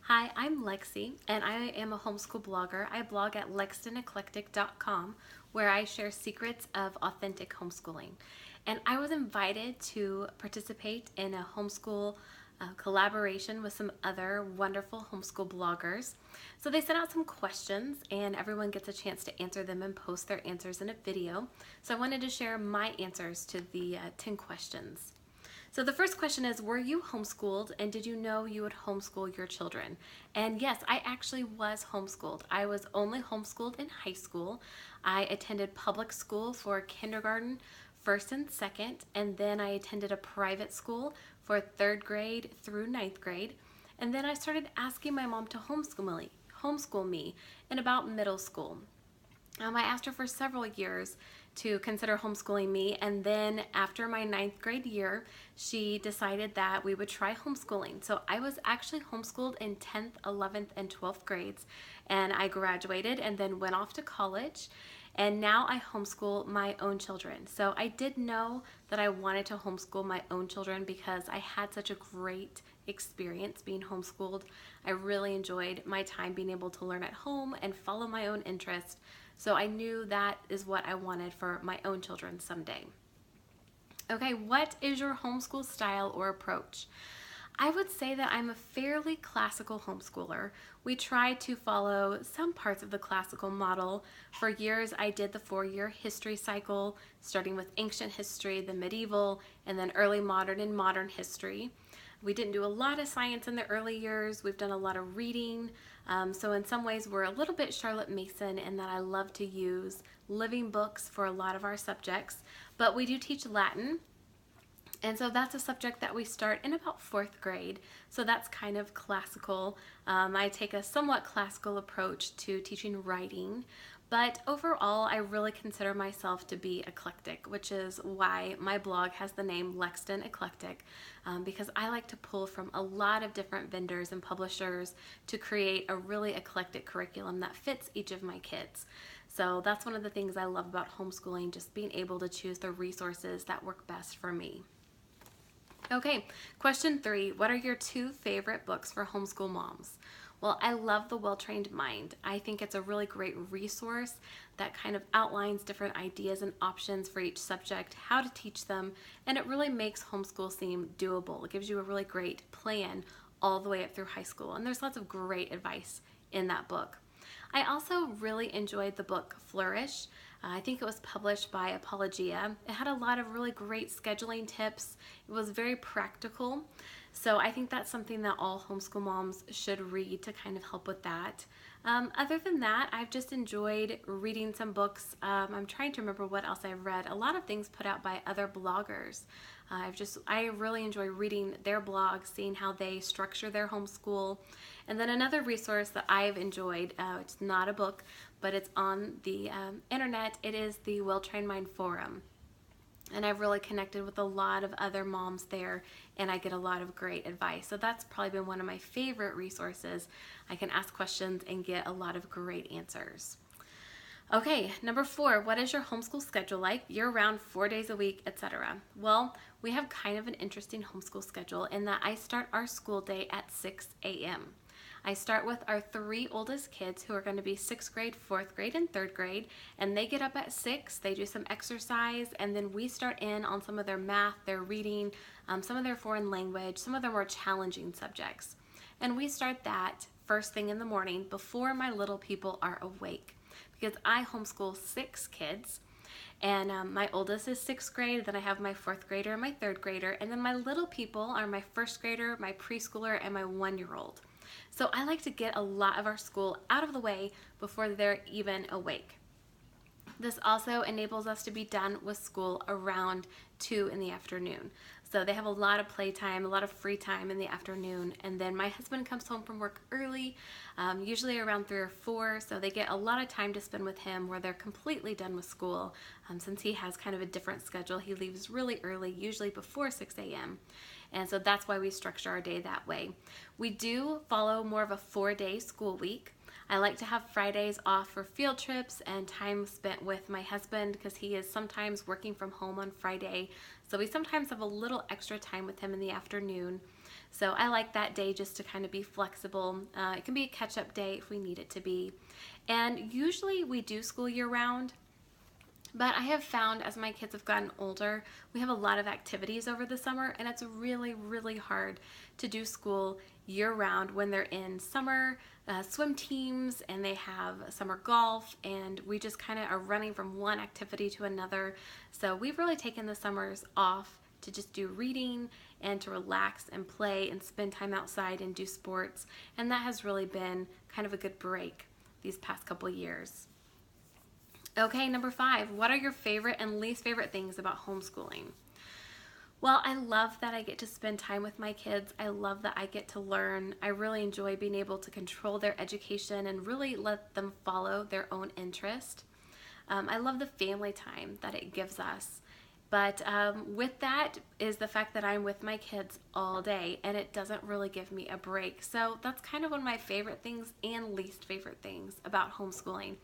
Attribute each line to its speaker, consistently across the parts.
Speaker 1: Hi, I'm Lexi, and I am a homeschool blogger. I blog at lextoneclectic.com, where I share secrets of authentic homeschooling. And I was invited to participate in a homeschool collaboration with some other wonderful homeschool bloggers. So they sent out some questions, and everyone gets a chance to answer them and post their answers in a video. So I wanted to share my answers to the 10 questions. So the first question is, were you homeschooled, and did you know you would homeschool your children? And yes, I actually was homeschooled. I was only homeschooled in high school. I attended public school for kindergarten, first and second, and then I attended a private school for third grade through ninth grade. And then I started asking my mom to homeschool me in about middle school. I asked her for several years to consider homeschooling me, and then after my ninth grade year, she decided that we would try homeschooling. So I was actually homeschooled in 10th, 11th, and 12th grades, and I graduated and then went off to college, and now I homeschool my own children. So I did know that I wanted to homeschool my own children because I had such a great experience being homeschooled. I really enjoyed my time being able to learn at home and follow my own interests. So I knew that is what I wanted for my own children someday. Okay, what is your homeschool style or approach? I would say that I'm a fairly classical homeschooler. We try to follow some parts of the classical model. For years, I did the 4-year history cycle, starting with ancient history, the medieval, and then early modern and modern history. We didn't do a lot of science in the early years. We've done a lot of reading. So in some ways, we're a little bit Charlotte Mason in that I love to use living books for a lot of our subjects. But we do teach Latin. And so that's a subject that we start in about 4th grade. So that's kind of classical. I take a somewhat classical approach to teaching writing. But overall, I really consider myself to be eclectic, which is why my blog has the name Lexton Eclectic, because I like to pull from a lot of different vendors and publishers to create a really eclectic curriculum that fits each of my kids. So that's one of the things I love about homeschooling, just being able to choose the resources that work best for me. Okay, question 3, what are your 2 favorite books for homeschool moms? Well, I love The Well-Trained Mind. I think it's a really great resource that kind of outlines different ideas and options for each subject, how to teach them, and it really makes homeschool seem doable. It gives you a really great plan all the way up through high school, and there's lots of great advice in that book. I also really enjoyed the book Flourish. I think it was published by Apologia. It had a lot of really great scheduling tips. It was very practical. So I think that's something that all homeschool moms should read to kind of help with that. Other than that, I've just enjoyed reading some books. I'm trying to remember what else I've read. A lot of things put out by other bloggers. I really enjoy reading their blogs, seeing how they structure their homeschool. And then another resource that I've enjoyed, it's not a book, but it's on the internet. It is the Well-Trained Mind Forum. And I've really connected with a lot of other moms there, and I get a lot of great advice. So that's probably been one of my favorite resources. I can ask questions and get a lot of great answers. Okay, number 4, what is your homeschool schedule like? Year-round, 4 days a week, etc. Well, we have kind of an interesting homeschool schedule in that I start our school day at 6 a.m. I start with our 3 oldest kids who are going to be 6th grade, 4th grade, and 3rd grade, and they get up at 6, they do some exercise, and then we start in on some of their math, their reading, some of their foreign language, some of their more challenging subjects. And we start that first thing in the morning before my little people are awake, because I homeschool 6 kids. And my oldest is 6th grade, then I have my 4th grader and my 3rd grader, and then my little people are my 1st grader, my preschooler, and my 1-year-old. So I like to get a lot of our school out of the way before they're even awake. This also enables us to be done with school around 2 in the afternoon. So they have a lot of playtime, a lot of free time in the afternoon, and then my husband comes home from work early, usually around 3 or 4, so they get a lot of time to spend with him where they're completely done with school. Since he has kind of a different schedule, he leaves really early, usually before 6 a.m., and so that's why we structure our day that way. We do follow more of a 4-day school week. I like to have Fridays off for field trips and time spent with my husband because he is sometimes working from home on Friday. So we sometimes have a little extra time with him in the afternoon. So I like that day just to kind of be flexible. It can be a catch-up day if we need it to be. And usually we do school year round, but I have found as my kids have gotten older, we have a lot of activities over the summer, and it's really, really hard to do school year round when they're in summer swim teams and they have summer golf, and we just kind of are running from one activity to another. So we've really taken the summers off to just do reading and to relax and play and spend time outside and do sports, and that has really been kind of a good break these past couple years. Okay, number 5, what are your favorite and least favorite things about homeschooling? Well, I love that I get to spend time with my kids. I love that I get to learn. I really enjoy being able to control their education and really let them follow their own interest. I love the family time that it gives us. But with that is the fact that I'm with my kids all day, and it doesn't really give me a break. So that's kind of one of my favorite things and least favorite things about homeschooling.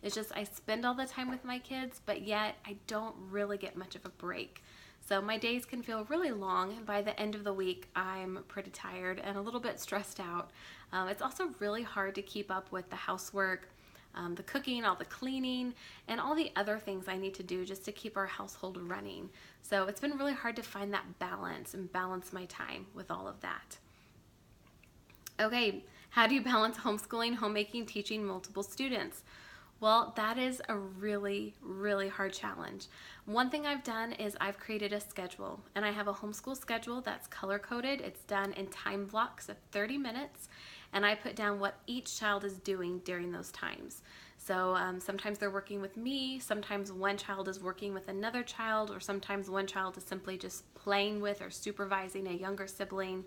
Speaker 1: It's just I spend all the time with my kids, but yet I don't really get much of a break. So my days can feel really long, and by the end of the week, I'm pretty tired and a little bit stressed out. It's also really hard to keep up with the housework, the cooking, all the cleaning, and all the other things I need to do just to keep our household running. So it's been really hard to find that balance and balance my time with all of that. Okay, how do you balance homeschooling, homemaking, teaching multiple students? Well, that is a really, really hard challenge. One thing I've done is I've created a schedule, and I have a homeschool schedule that's color-coded. It's done in time blocks of 30 minutes, and I put down what each child is doing during those times. So sometimes they're working with me, sometimes one child is working with another child, or sometimes one child is simply just playing with or supervising a younger sibling.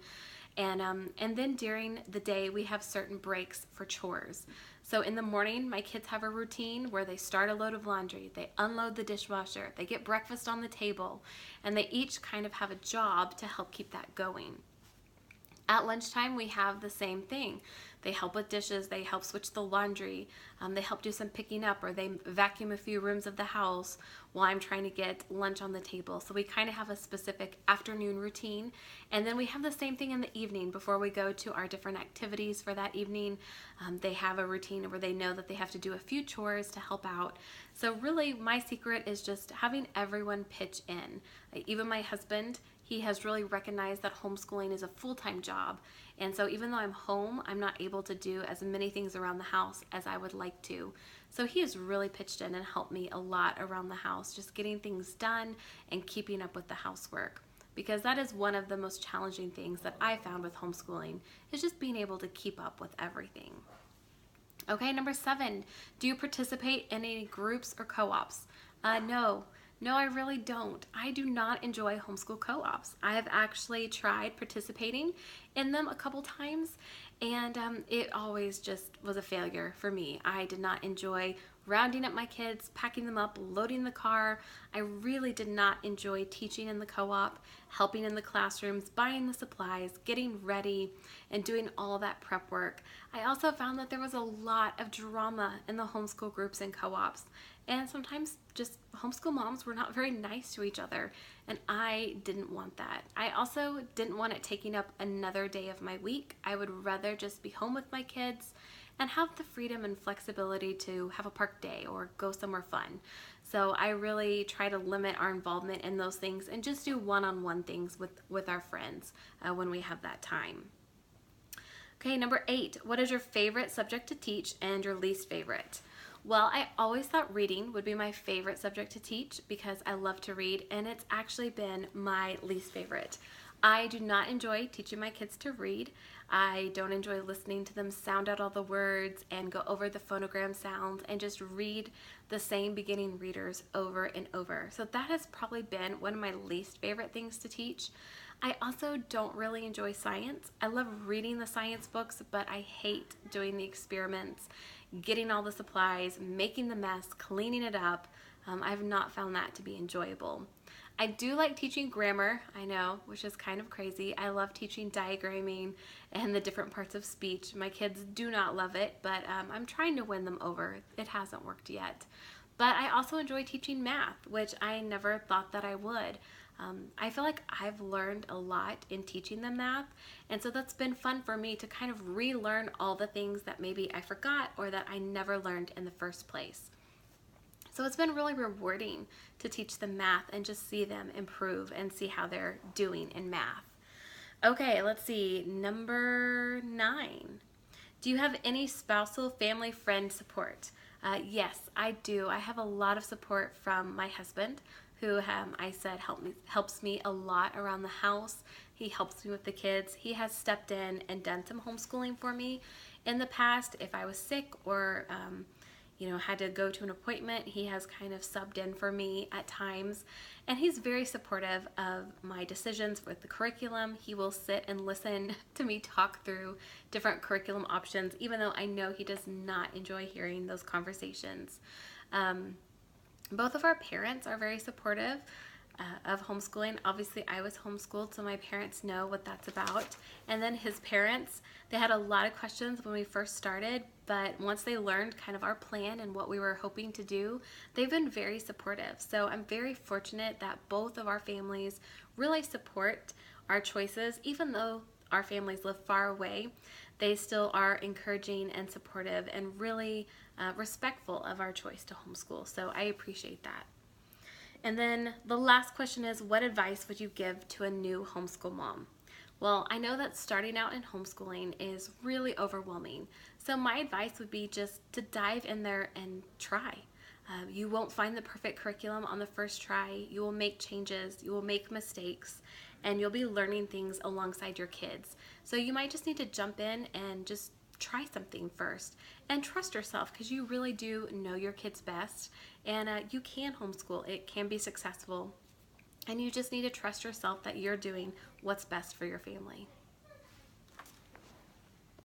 Speaker 1: And then during the day, we have certain breaks for chores. So in the morning, my kids have a routine where they start a load of laundry, they unload the dishwasher, they get breakfast on the table, and they each kind of have a job to help keep that going. At lunchtime, we have the same thing. They help with dishes, they help switch the laundry, they help do some picking up, or they vacuum a few rooms of the house while I'm trying to get lunch on the table. So we kind of have a specific afternoon routine. And then we have the same thing in the evening before we go to our different activities for that evening. They have a routine where they know that they have to do a few chores to help out. So really, my secret is just having everyone pitch in. Even my husband, he has really recognized that homeschooling is a full-time job. And so even though I'm home, I'm not able to do as many things around the house as I would like to. So he has really pitched in and helped me a lot around the house, just getting things done and keeping up with the housework. Because that is one of the most challenging things that I found with homeschooling, is just being able to keep up with everything. Okay, number 7, do you participate in any groups or co-ops? No, I really don't. I do not enjoy homeschool co-ops. I have actually tried participating in them a couple times, and it always just was a failure for me. I did not enjoy rounding up my kids, packing them up, loading the car. I really did not enjoy teaching in the co-op, helping in the classrooms, buying the supplies, getting ready, and doing all that prep work. I also found that there was a lot of drama in the homeschool groups and co-ops, and sometimes just homeschool moms were not very nice to each other, and I didn't want that. I also didn't want it taking up another day of my week. I would rather just be home with my kids and have the freedom and flexibility to have a park day or go somewhere fun. So I really try to limit our involvement in those things and just do one-on-one things with our friends when we have that time. Okay, number 8, what is your favorite subject to teach and your least favorite? Well, I always thought reading would be my favorite subject to teach because I love to read, and it's actually been my least favorite. I do not enjoy teaching my kids to read. I don't enjoy listening to them sound out all the words and go over the phonogram sounds and just read the same beginning readers over and over. So that has probably been one of my least favorite things to teach. I also don't really enjoy science. I love reading the science books, but I hate doing the experiments, getting all the supplies, making the mess, cleaning it up. I have not found that to be enjoyable. I do like teaching grammar, I know, which is kind of crazy. I love teaching diagramming and the different parts of speech. My kids do not love it, but I'm trying to win them over. It hasn't worked yet. But I also enjoy teaching math, which I never thought that I would. I feel like I've learned a lot in teaching them math, and so that's been fun for me to kind of relearn all the things that maybe I forgot or that I never learned in the first place. So it's been really rewarding to teach them math and just see them improve and see how they're doing in math. Okay, let's see. Number 9. Do you have any spousal, family, friend support? Yes, I do. I have a lot of support from my husband, who I said helps me a lot around the house. He helps me with the kids. He has stepped in and done some homeschooling for me in the past. If I was sick or had to go to an appointment, he has kind of subbed in for me at times, and he's very supportive of my decisions with the curriculum. He will sit and listen to me talk through different curriculum options, even though I know he does not enjoy hearing those conversations. Both of our parents are very supportive of homeschooling. Obviously, I was homeschooled, so my parents know what that's about. And then his parents, they had a lot of questions when we first started, but once they learned kind of our plan and what we were hoping to do, they've been very supportive. So I'm very fortunate that both of our families really support our choices. Even though our families live far away, they still are encouraging and supportive and really respectful of our choice to homeschool. So I appreciate that. And then the last question is, what advice would you give to a new homeschool mom? Well, I know that starting out in homeschooling is really overwhelming. So my advice would be just to dive in there and try. You won't find the perfect curriculum on the first try. You will make changes, you will make mistakes, and you'll be learning things alongside your kids. So you might just need to jump in and just try something first and trust yourself, because you really do know your kids best, and you can homeschool. It can be successful, and you just need to trust yourself that you're doing what's best for your family.